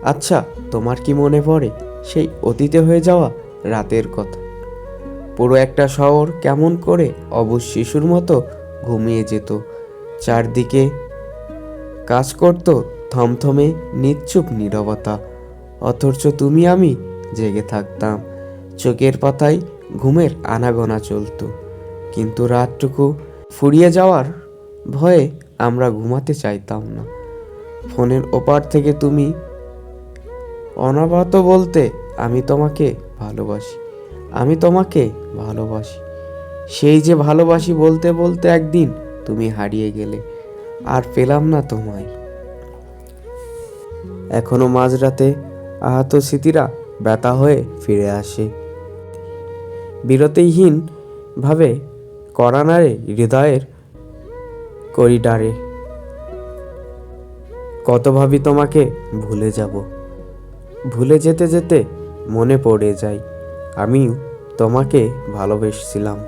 আচ্ছা, তোমার কি মনে পড়ে সেই অতীতে হয়ে যাওয়া রাতের কথা? পুরো একটা শহর কেমন করে অবুঝ শিশুর মতো ঘুমিয়ে যেত। চারদিকে কাজ করত থমথমে নিশ্চুপ নীরবতা, অথচ তুমি আমি জেগে থাকতাম। চোখের পাতায় ঘুমের আনাগোনা চলতো, কিন্তু রাতটুকু ফুরিয়ে যাওয়ার ভয়ে আমরা ঘুমাতে চাইতাম না। ফোনের ওপার থেকে তুমি অনবরত বলতে, আমি তোমাকে ভালোবাসি, আমি তোমাকে ভালোবাসি। সেই যে ভালোবাসি বলতে বলতে একদিন তুমি হারিয়ে গেলে, আর পেলাম না তোমায়। এখনো মাঝরাতে আহত স্মৃতিরা ব্যথা হয়ে ফিরে আসে, বিরতিহীন ভাবে কড়া নাড়ে হৃদয়ের করিডারে। কত ভাবি তোমাকে ভুলে যাব, ভুলে যেতে যেতে মনে পড়ে যায় আমিও তোমাকে ভালোবেসেছিলাম।